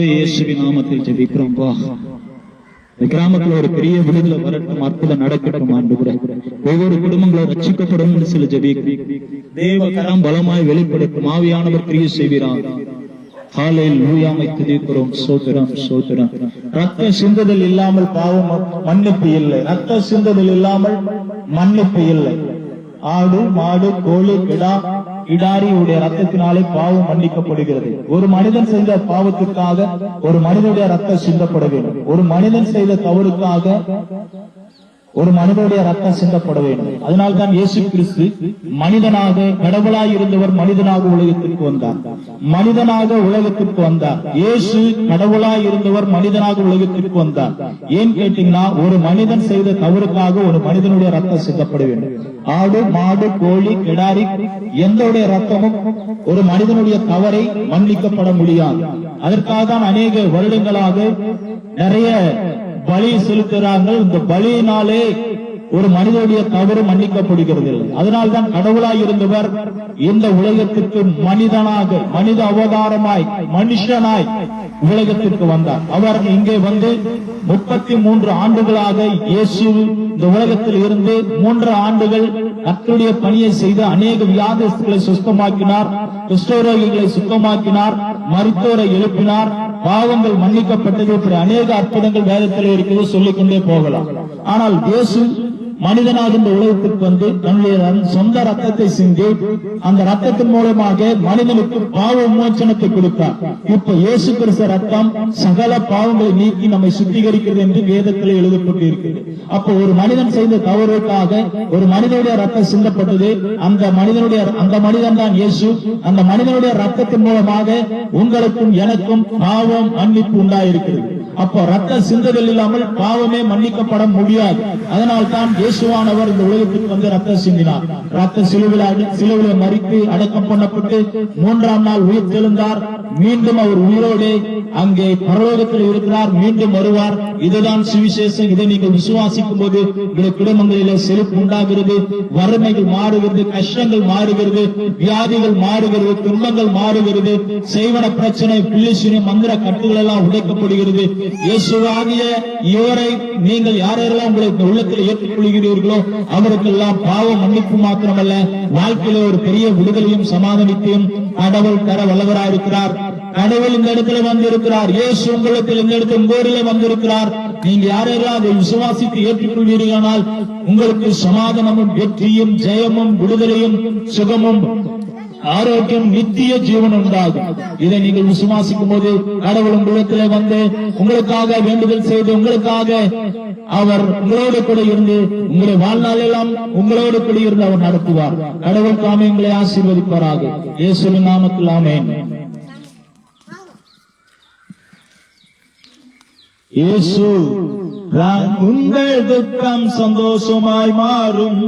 இயேசுவின் நாமத்தில் ஜெபிக்கிறோம். இந்த கிராமத்துல ஒரு பெரிய விடுதலை வரட்டும், அற்புதம் நடக்கட்டும். ஆண்டவரே, ஒவ்வொரு குடும்பங்களும் ரட்சிக்கப்படும் என்று சில ஜெபிக்கிறோம். தேவ கரம் பலமாய் வெளிப்படுத்தும். ஆவியானவர் கிரியை செய்கிறார். ஹல்லேலூயாவை துதிக்கிறோம். ஸ்தோத்திரம், ஸ்தோத்திரம். ரத்த சிந்துதல் இல்லாமல் பாவம் மன்னிப்பு இல்லை. ரத்த சிந்துதல் இல்லாமல் மன்னிப்பு இல்லை. ஆடு, மாடு, கோழி, கிடாரியுடைய ரத்தத்தினாலே பாவம் மன்னிக்கப்படுகிறது. ஒரு மனிதன் செய்த பாவத்துக்காக ஒரு மனிதனுடைய ரத்தம் சிந்தப்பட வேண்டும். ஒரு மனிதன் செய்த தவறுக்காக ஒரு மனிதனுடைய ரத்தம் சிந்தப்பட வேண்டும். அதனால்தான் இயேசு கிறிஸ்து மனிதனாக, கடவுளாய் இருந்தவர் மனிதனாக உலகத்திற்கு வந்தார். மனிதனாக உலகத்திற்கு வந்தார். இயேசு கடவுளாய் இருந்தவர் மனிதனாக உலகத்திற்கு வந்தார். ஏன் கேட்டீங்கன்னா, ஒரு மனிதன் செய்த தவறுக்காக ஒரு மனிதனுடைய ரத்தம் சிந்தப்பட வேண்டும். ஆடு, மாடு, கோழி, கிடாரி எந்தோடைய ரத்தமும் ஒரு மனிதனுடைய தவறை மன்னிக்கப்பட முடியாது. அதற்காக தான் அநேக வருடங்களாக நிறைய பலி செலுத்துகிறார்கள். இந்த பலியினாலே ஒரு மனிதனுடைய தவறு மன்னிக்கப்படுகிறது. அதனால்தான் கடவுளாய் இருந்தவர் இந்த உலகத்திற்கு மனிதனாக, மனித அவதாரமாய், மனுஷனாய் உலகத்திற்கு வந்தார். அவர் இங்கே வந்து 33 ஆண்டுகளாக இயேசு இந்த உலகத்தில் இருந்து 3 ஆண்டுகள் கர்த்தருடைய பணியை செய்து அநேக வியாதிகளை சுத்தமாக்கினார், குஷ்டரோகிகளை சுத்தமாக்கினார், மரித்தோரை எழுப்பினார், பாவங்கள் மன்னிக்கப்பட்டது. இப்படி அநேக அற்புதங்கள் வேதத்தில் இருக்கிறது, சொல்லிக்கொண்டே போகலாம். ஆனால் இயேசு மனிதனாக இந்த உலகத்திற்கு வந்து தன்னுடைய சொந்த ரத்தத்தை சிந்தி அந்த ரத்தத்தின் மூலமாக மனிதனுக்கு பாவ விமோசனத்தை கொடுத்தார். இப்ப இயேசு கிறிஸ்து ரத்தம் சகல பாவங்களை நீக்கி நம்மை சுத்திகரிக்கிறது என்று வேதத்தில் எழுதப்பட்டு இருக்கிறது. அப்போ ஒரு மனிதன் செய்த தவறுக்காக ஒரு மனிதனுடைய ரத்தம் சிந்தப்பட்டது. அந்த மனிதன் தான் இயேசு. அந்த மனிதனுடைய ரத்தத்தின் மூலமாக உங்களுக்கும் எனக்கும் பாவம் மன்னிப்பு உண்டாயிருக்கிறது. அப்போ ரத்த சிந்துதல் இல்லாமல் பாவமே மன்னிக்கப்பட முடியாது. அதனால் தான் இயேசுவானவர் இந்த உலகத்துக்கு வந்து ரத்தம் சிந்தினார். ரத்த சிலுவையிலே மரித்து அடக்கம் பண்ணப்பட்டு 3ஆம் நாள் உயிர் தெழுந்தார். மீண்டும் அவர் உயிரோடு அங்கே பரலோகத்தில் இருக்கிறார், மீண்டும் வருவார். இதுதான் சுவிசேஷம். இதை நீங்கள் விசுவாசிக்கும் போது உங்களுடைய குடும்பங்களிலே செழிப்பு உண்டாகிறது, வறுமைகள் மாறுகிறது, கஷ்டங்கள் மாறுகிறது, வியாதிகள் மாறுகிறது, துன்பங்கள் மாறுகிறது, செய்வன பிரச்சனை, பிள்ளைசுனி மந்திர கட்டுகள் எல்லாம் உடைக்கப்படுகிறது. இயேசுவாகிய இவரை நீங்கள் யாரெல்லாம் உங்களுக்கு உள்ளத்தில் ஏற்றுக்கொள்கிறீர்களோ அவருக்கெல்லாம் பாவ மன்னிப்பு மாத்திரமல்ல, வாழ்க்கையில ஒரு பெரிய விடுதலையும் சமாதானத்தையும் கடவுள் தர வல்லவராயிருக்கிறார். கடவுள் இந்த இடத்துல வந்திருக்கிறார். இயேசு உங்களுக்கு இந்த இடத்துல உங்களோட வந்திருக்கிறார். நீங்க யாரெல்லாம் அதை விசுவாசித்து ஏற்றுக்கொள்வீர்களானால் உங்களுக்கு சமாதானமும் வெற்றியும் ஜெயமும் விடுதலையும் சுகமும் ஆரோக்கியம் நித்திய ஜீவன் உண்டாகும். இதை நீங்கள் விசுவாசிக்கும் போது கடவுள் உங்களிடத்திலே வந்து உங்களுக்காக வேண்டுதல் செய்து உங்களுக்காக அவர் உங்களோடு கூட இருந்து உங்களுடைய வாழ்நாள் எல்லாம் உங்களோடு கூட இருந்து அவர் நடத்துவார். கடவுள் தாமே உங்களை ஆசீர்வதிப்பாராக. இயேசுவின் நாமத்தில் ஆமென். இயேசு உங்கள் துக்கம் சந்தோஷமாய் மாறும்,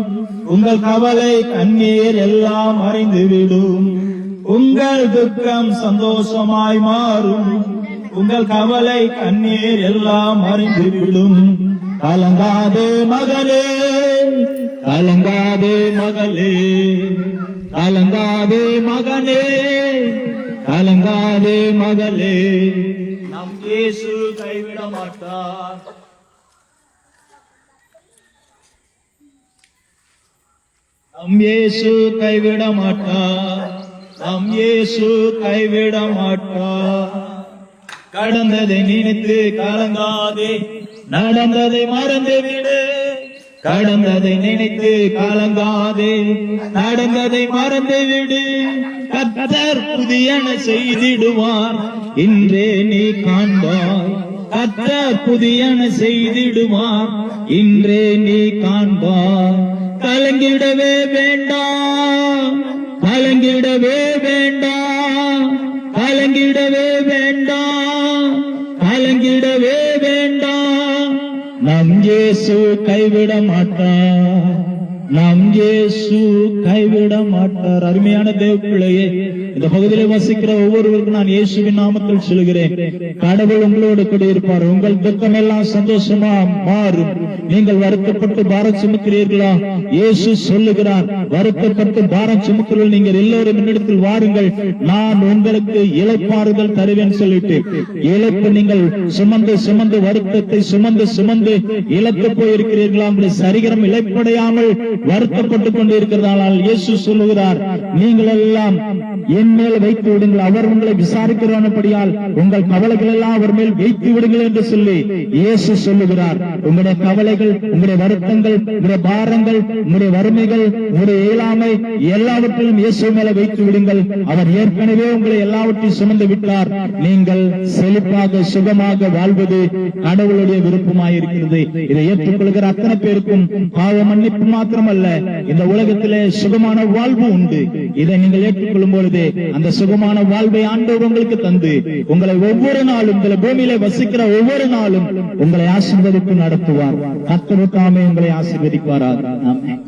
உங்கள் கவலை கண்ணீர் எல்லாம் மறைந்துவிடும். உங்கள் துக்கம் சந்தோஷமாய் மாறும், உங்கள் கவலை கண்ணீர் எல்லாம் மறைந்துவிடும். கலங்காதே மகளே, கலங்காதே மகளே, கலங்காதே மகனே, கலங்காதே மகளே, நம் இயேசு கைவிட மாட்டார். நம் இயேசு கைவிட மாட்டார். நம் இயேசு கைவிட மாட்டார். கடந்ததை நினைத்து கலங்காதே, நடந்ததை மறந்து விடு. கடந்ததை நினைத்து கலங்காதே, நடந்ததை மறந்து விடு. கர்த்தர் புதியன செய்திடுவார், இன்றே நீ காண்பாய். கர்த்தர் புதியன செய்திடுவார், இன்றே நீ காண்பாய். கலங்கிடவே வேண்டாம், கலங்கிடவே வேண்டாம், கலங்கிடவே வேண்டாம், கலங்கிடவே வேண்டாம். நம் இயேசு கைவிட மாட்டார். நம் இயேசு கைவிட மாட்டார். அருமையான தேவ பிள்ளையே, இந்த பகுதியிலே வசிக்கிற ஒவ்வொருவருக்கும் நான் இயேசுவின் நாமத்தில் சொல்கிறேன், கடவுள் உங்களோடு கூட இருப்பார். உங்கள் துக்கம் எல்லாம் சந்தோஷமா மாறும். நீங்கள் வருத்தப்பட்டு பாரம் சுமக்கிறீர்களா? இயேசு சொல்லுகிறார், வருத்தப்பட்டு பாரம் சுமக்கிறீர்கள் நீங்கள் எல்லோரும் என்னிடத்தில் வாருங்கள், நான் உங்களுக்கு இளைப்பாறுதல் தருவேன் சொல்லிட்டு, இழப்பு நீங்கள் சுமந்து சுமந்து வருத்தத்தை சுமந்து சுமந்து இழந்து போயிருக்கிறீர்களா? உங்களுடைய சரீரம் இழைப்படையாமல் வருத்தப்பட்டுக் கொண்டு இருக்கிறதால் இயேசு சொல்லுகிறார், நீங்கள் எல்லாம் என் மேல் வைத்து விடுங்கள், அவர் உங்களை விசாரிக்கிறபடியால் உங்கள் கவலைகள் எல்லாம் அவர் மேல் வைத்து விடுங்கள் என்று சொல்லி இயேசு சொல்லுகிறார். உங்களுடைய கவலைகள், உங்களுடைய வருத்தங்கள், உங்களுடைய பாரங்கள், உங்களுடைய வறுமைகள், உங்களுடைய இயலாமை எல்லாவற்றையும் இயேசு மேல வைத்து விடுங்கள். அவர் ஏற்கனவே உங்களை எல்லாவற்றையும் சுமந்து விட்டார். நீங்கள் செழிப்பாக சுகமாக வாழ்வது கடவுளுடைய விருப்பமாயிருக்கிறது. இதை ஏற்றுக்கொள்கிற அத்தனை பேருக்கும் பாவ மன்னிப்பு மாத்திரமல்ல, இந்த உலகத்திலே சுகமான வாழ்வு உண்டு. இதை நீங்கள் ஏற்றுக்கொள்ளும் பொழுது அந்த சுகமான வாழ்வை ஆண்டவர் உங்களுக்கு தந்து உங்களை ஒவ்வொரு நாளும் இந்த பூமியிலே வசிக்கிற ஒவ்வொரு நாளும் உங்களை ஆசீர்வதித்து நடத்துவார். கர்த்தர் தாமே உங்களை ஆசீர்வதிப்பார். ஆமென்.